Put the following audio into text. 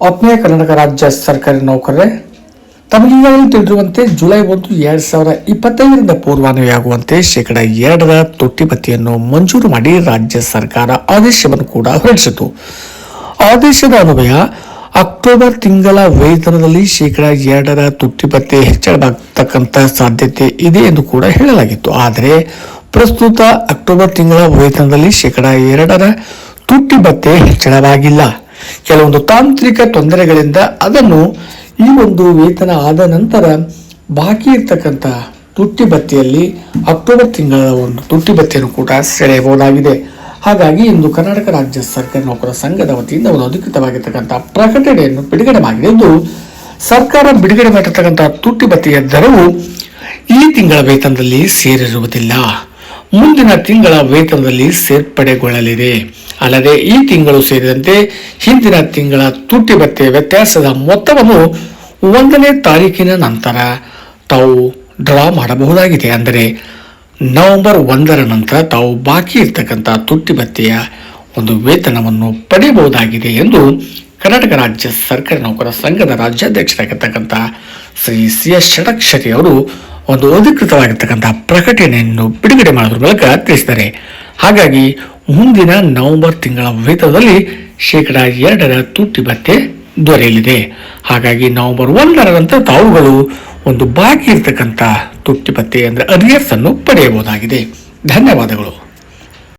ಆತ್ಮೀಯ ಕರ್ನಾಟಕ ರಾಜ್ಯ ಸರ್ಕಾರಿ ನೌಕರರೇ, ತಮಗೀಗಾಗಲೇ ತಿಳಿದಿರುವಂತೆ ಜುಲೈ 1, 2025ರಿಂದ ಪೂರ್ವಾನ್ವಯವಾಗುವಂತೆ ಶೇಕಡಾ 2 ತುಟ್ಟಿ ಭತ್ಯೆಯನ್ನು ಮಂಜೂರು ಮಾಡಿ ರಾಜ್ಯ ಸರ್ಕಾರ ಆದೇಶವನ್ನು ಕೂಡ ಹೊರಡಿಸಿತು. ಆದೇಶದ ಅನ್ವಯ ಅಕ್ಟೋಬರ್ ತಿಂಗಳ ವೇತನದಲ್ಲಿ ಶೇಕಡಾ 2 ತುಟ್ಟಿ ಭತ್ಯೆ ಹೆಚ್ಚಳವಾಗತಕ್ಕಂಥ ಸಾಧ್ಯತೆ ಇದೆ ಎಂದು ಕೂಡ ಹೇಳಲಾಗಿತ್ತು. ಆದರೆ ಪ್ರಸ್ತುತ ಅಕ್ಟೋಬರ್ ತಿಂಗಳ ವೇತನದಲ್ಲಿ ಶೇಕಡಾ 2 ತುಟ್ಟಿ ಭತ್ಯೆ ಹೆಚ್ಚಳವಾಗಿಲ್ಲ. ಕೆಲವೊಂದು ತಾಂತ್ರಿಕ ತೊಂದರೆಗಳಿಂದ ಅದನ್ನು ಈ ಒಂದು ವೇತನ ಆದ ನಂತರ ಬಾಕಿ ಇರ್ತಕ್ಕಂಥ ತುಟ್ಟಿ ಭತ್ಯೆಯಲ್ಲಿ ಅಕ್ಟೋಬರ್ ತಿಂಗಳ ಒಂದು ತುಟ್ಟಿ ಭತ್ಯೆಯನ್ನು ಕೂಡ ಸೆಳೆಯಬಹುದಾಗಿದೆ. ಹಾಗಾಗಿ ಇಂದು ಕರ್ನಾಟಕ ರಾಜ್ಯ ಸರ್ಕಾರಿ ನೌಕರರ ಸಂಘದ ವತಿಯಿಂದ ಒಂದು ಅಧಿಕೃತವಾಗಿರ್ತಕ್ಕಂಥ ಪ್ರಕಟಣೆಯನ್ನು ಬಿಡುಗಡೆ ಮಾಡಿದ್ದು, ಸರ್ಕಾರ ಬಿಡುಗಡೆ ಮಾಡಿರ್ತಕ್ಕಂಥ ತುಟ್ಟಿ ಭತ್ಯೆಯ ದರವು ಈ ತಿಂಗಳ ವೇತನದಲ್ಲಿ ಸೇರಿರುವುದಿಲ್ಲ, ಮುಂದಿನ ತಿಂಗಳ ವೇತನದಲ್ಲಿ ಸೇರ್ಪಡೆಗೊಳ್ಳಲಿದೆ. ಅಲ್ಲದೆ ಈ ತಿಂಗಳು ಸೇರಿದಂತೆ ಹಿಂದಿನ ತಿಂಗಳ ತುಟ್ಟಿ ಭತ್ಯೆ ವ್ಯತ್ಯಾಸದ ಮೊತ್ತವನ್ನು 1ನೇ ತಾರೀಕಿನ ನಂತರ ತಾವು ಡ್ರಾ ಮಾಡಬಹುದಾಗಿದೆ. ಅಂದರೆ ನವೆಂಬರ್ 1ರ ನಂತರ ತಾವು ಬಾಕಿ ಇರ್ತಕ್ಕಂಥ ತುಟ್ಟಿ ಭತ್ಯೆಯ ಒಂದು ವೇತನವನ್ನು ಪಡೆಯಬಹುದಾಗಿದೆ ಎಂದು ಕರ್ನಾಟಕ ರಾಜ್ಯ ಸರ್ಕಾರಿ ನೌಕರರ ಸಂಘದ ರಾಜ್ಯಾಧ್ಯಕ್ಷರಾಗಿರ್ತಕ್ಕಂಥ ಶ್ರೀ CS ಷಡಕ್ಷರಿ ಅವರು ಒಂದು ಅಧಿಕೃತವಾಗಿರ್ತಕ್ಕಂಥ ಪ್ರಕಟಣೆಯನ್ನು ಬಿಡುಗಡೆ ಮಾಡೋದ್ರ ಮೂಲಕ ತಿಳಿಸಿದ್ದಾರೆ. ಹಾಗಾಗಿ ಮುಂದಿನ ನವೆಂಬರ್ ತಿಂಗಳ ವೇತನದಲ್ಲಿ ಶೇಕಡಾ 2 ತುಟ್ಟಿ ಭತ್ಯೆ ದೊರೆಯಲಿದೆ. ಹಾಗಾಗಿ ನವೆಂಬರ್ 1ರ ನಂತರ ತಾವುಗಳು ಒಂದು ಬಾಕಿ ಇರ್ತಕ್ಕಂಥ ತುಟ್ಟಿ ಭತ್ಯೆ ಅಂದರೆ ಅರಿಯರ್ಸ್ ಅನ್ನು ಪಡೆಯಬಹುದಾಗಿದೆ. ಧನ್ಯವಾದಗಳು.